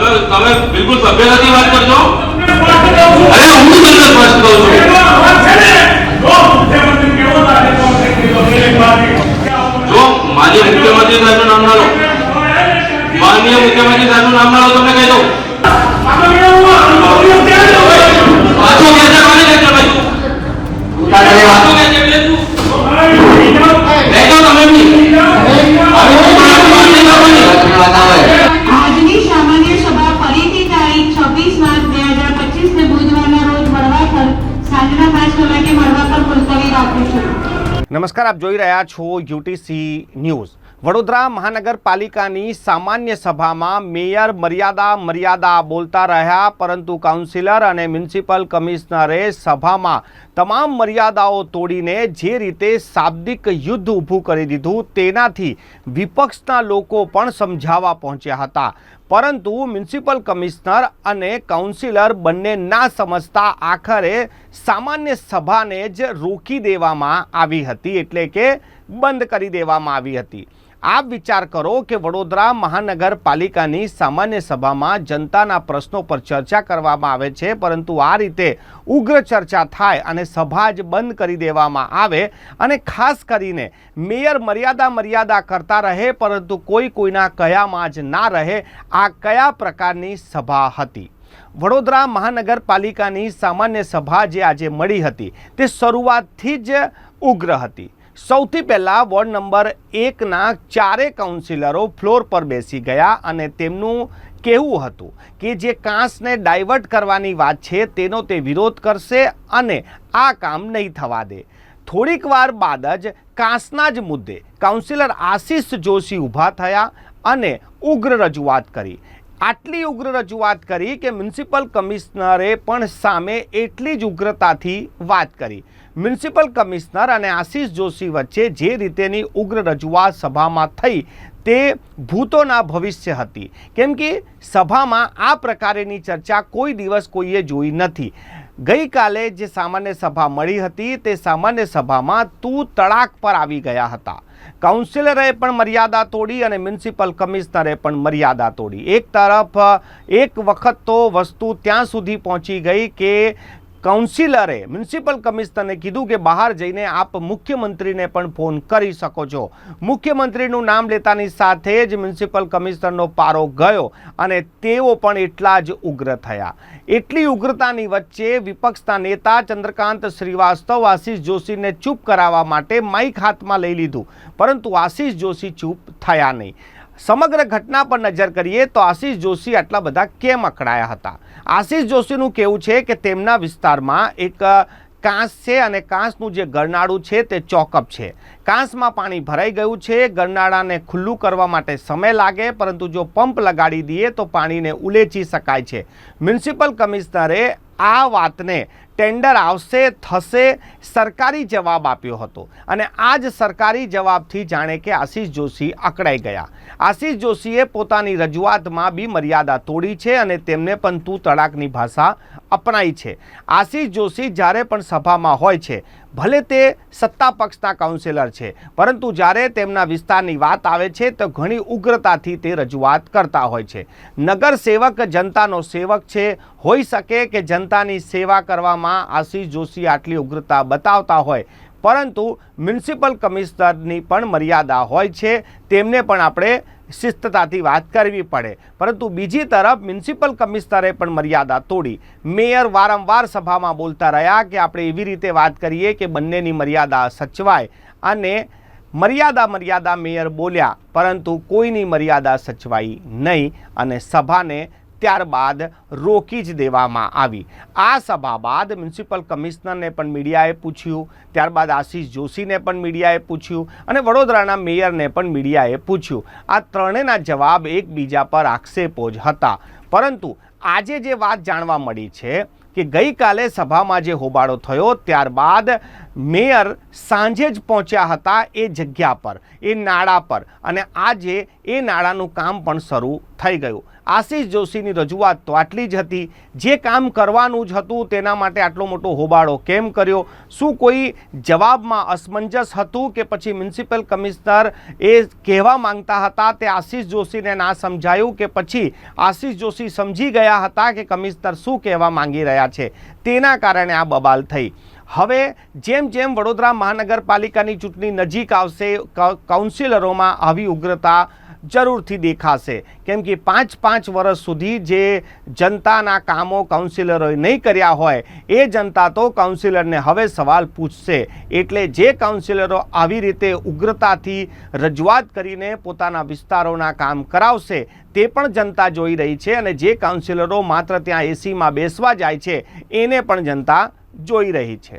તમે બિલકુલ સભ્યતાથી વાત કરજો. અરે હું તમને સ્પષ્ટ કહું છું. જો માન્ય મુખ્યમંત્રી સાહેબનું નામ ના લો, માન્ય મુખ્યમંત્રી સાહેબનું નામ ના લો, તમને કહી દઉં પાછો કે છે કોને કે ભાઈ પાછો કે છે એટલે તું બેઠો તમે બી આજની સામાન્ય સભા ફરીથી તારીખ 26 માર્ચ 2025 ને બુધવારના રોજ મળવા પર સાંજના 5 કલાકે મળવા પર મુલતવી રાખું છું. નમસ્કાર, આપ જોઈ રહ્યા છો યુટીસી ન્યૂઝ. વડોદરા મહાનગરપાલિકાની સામાન્ય સભામાં મેયર મર્યાદા બોલતા રહ્યા, પરંતુ કાઉન્સિલર અને મ્યુનિસિપલ કમિશનરે સભામાં તમામ મર્યાદાઓ તોડીને જે રીતે શાબ્દિક યુદ્ધ ઊભું કરી દીધું, તેનાથી વિપક્ષના લોકો પણ સમજાવવા પહોંચ્યા હતા. પરંતુ મ્યુનિસિપલ કમિશનર અને કાઉન્સિલર બંને ના સમજતા આખરે સામાન્ય સભાને જ રોકી દેવામાં આવી હતી, એટલે કે બંધ કરી દેવામાં આવી હતી. આપ વિચાર કરો કે વડોદરા મહાનગરપાલિકાની સામાન્ય સભામાં જનતાના પ્રશ્નો પર ચર્ચા કરવામાં આવે છે, પરંતુ આ રીતે ઉગ્ર ચર્ચા થાય અને સભા જ બંધ કરી દેવામાં આવે, અને ખાસ કરીને મેયર મર્યાદા કરતા રહે, પરંતુ કોઈના કયામાં જ ના રહે. આ કયા પ્રકારની સભા હતી? વડોદરા મહાનગરપાલિકાની સામાન્ય સભા જે આજે મળી હતી તે શરૂઆતથી જ ઉગ્ર હતી. સૌથી પહેલાં વોર્ડ નંબર 1ના 4 કાઉન્સિલરો ફ્લોર પર બેસી ગયા અને તેમનું કહેવું હતું કે જે કાંસને ડાયવર્ટ કરવાની વાત છે તેનો તે વિરોધ કરશે અને આ કામ નહીં થવા દે. થોડીક વાર બાદ જ કાંસના જ મુદ્દે કાઉન્સિલર આશિષ જોશી ઊભા થયા અને ઉગ્ર રજૂઆત કરી. આટલી ઉગ્ર રજૂઆત કરી કે મ્યુનિસિપલ કમિશનરે પણ સામે એટલી જ ઉગ્રતાથી વાત કરી. મ્યુનિસિપલ કમિશનર અને આશિષ જોશી વચ્ચે જે રીતેની ઉગ્ર રજૂઆત સભામાં થઈ તે ભૂતોના ભવિષ્ય હતી, કેમ કે સભામાં આ પ્રકારેની ચર્ચા કોઈ દિવસ કોઈએ જોઈ નથી. ગઈકાલે જે સામાન્ય સભા મળી હતી તે સામાન્ય સભામાં તું તડાક પર આવી ગયા હતા. કાઉન્સિલરે પણ મર્યાદા તોડી અને મ્યુનિસિપલ કમિશનરે પણ મર્યાદા તોડી. એક તરફ એક વખત તો વસ્તુ ત્યાં સુધી પહોંચી ગઈ કે કાઉન્સિલરે મ્યુનિસિપલ કમિશનરને કીધું કે બહાર જઈને આપ મુખ્યમંત્રીને પણ ફોન કરી શકો છો. મુખ્યમંત્રીનું નામ લેતાની સાથે જ મ્યુનિસિપલ કમિશનરનો પારો ગયો અને તેઓ પણ એટલા જ ઉગ્ર થયા. એટલી ઉગ્રતાની વચ્ચે વિપક્ષના નેતા ચંદ્રકાંત શ્રીવાસ્તવ આશિષ જોશીને ચૂપ કરાવવા માટે માઇક હાથમાં લઈ લીધું, પરંતુ આશિષ જોશી ચૂપ થયા નહીં. સમગ્ર ઘટના પર નજર કરીએ તો આશિષ જોશી આટલા બધા કેમ અકળાયા હતા? આશિષ જોશીનું કહેવું છે કે તેમના વિસ્તારમાં એક કાંસ છે અને કાંસનું જે ગરનાળું છે તે ચોકઅપ છે. કાંસમાં પાણી ભરાઈ ગયું છે. ગરનાળાને ખુલ્લું કરવા માટે સમય લાગે, પરંતુ જો પંપ લગાડી દઈએ તો પાણીને ઉલેચી શકાય છે. મ્યુનિસિપલ કમિશનરે આ વાતને ટેન્ડર આવશે થશે સરકારી જવાબ આપ્યો હતો, અને આ જ સરકારી જવાબથી જાણે કે આશિષ જોશી અકળાઈ ગયા. આશિષ જોશીએ પોતાની રજૂઆતમાં બી મર્યાદા તોડી છે અને તેમને પણ તું તડાકની ભાષા અપનાવી છે. આશિષ જોશી જ્યારે પણ સભામાં હોય છે, ભલે તે સત્તા પક્ષના કાઉન્સિલર છે, પરંતુ જ્યારે તેમના વિસ્તારની વાત આવે છે તો ઘણી ઉગ્રતાથી તે રજૂઆત કરતા હોય છે. નગર સેવક જનતાનો સેવક છે. હોઈ શકે કે જનતાની સેવા કરવામાં આશિષ જોશી આટલી ઉગ્રતા બતાવતા હોય, પરંતુ મ્યુનિસિપલ કમિશનરની પણ મર્યાદા હોય છે. તેમને પણ આપણે શિસ્તતાથી વાત કરવી પડે. પરંતુ બીજી તરફ મ્યુનિસિપલ કમિશનરે પણ મર્યાદા તોડી. મેયર વારંવાર સભામાં બોલતા રહ્યા કે આપણે એવી રીતે વાત કરીએ કે બંનેની મર્યાદા સચવાય, અને મર્યાદા મેયર બોલ્યા, પરંતુ કોઈની મર્યાદા સચવાઈ નહીં અને સભાને ત્યારબાદ રોકી જ દેવામાં આવી. આ સભા બાદ મ્યુનિસિપલ કમિશનરને પણ મીડિયાએ પૂછ્યું, ત્યારબાદ આશિષ જોશીને પણ મીડિયાએ પૂછ્યું અને વડોદરાના મેયરને પણ મીડિયાએ પૂછ્યું. આ ત્રણેયના જવાબ એકબીજા પર આક્ષેપો જ હતા. પરંતુ આજે જે વાત જાણવા મળી છે કે ગઈકાલે સભામાં જે હોબાળો થયો ત્યારબાદ મેયર સાંજે જ પહોંચ્યા હતા એ જગ્યા પર, એ નાળા પર, અને આજે એ નાળાનું કામ પણ શરૂ થઈ ગયું. આશિષ જોશીની રજૂઆત તો આટલી જ હતી. જે કામ કરવાનું જ હતું તેના માટે આટલો મોટો હોબાળો કેમ કર્યો? શું કોઈ જવાબમાં અસમંજસ હતું કે પછી મ્યુનિસિપલ કમિશનર એ કહેવા માંગતા હતા તે આશિષ જોશીને ના સમજાયું કે પછી આશિષ જોશી સમજી ગયા હતા કે કમિશનર શું કહેવા માંગી રહ્યા છે? તેના કારણે આ બબાલ થઈ. હવે જેમ જેમ વડોદરા મહાનગરપાલિકાની ચૂંટણી નજીક આવશે કાઉન્સિલરોમાં આવી ઉગ્રતા જરૂરથી દેખાશે, કેમ કે 5 વર્ષ સુધી જે જનતાના કામો કાઉન્સિલરોએ નહીં કર્યા હોય એ જનતા તો કાઉન્સિલરને હવે સવાલ પૂછશે. એટલે જે કાઉન્સિલરો આવી રીતે ઉગ્રતાથી રજૂઆત કરીને પોતાના વિસ્તારોના કામ કરાવશે તે પણ જનતા જોઈ રહી છે, અને જે કાઉન્સિલરો માત્ર ત્યાં એસીમાં બેસવા જાય છે એને પણ જનતા જોઈ રહી છે.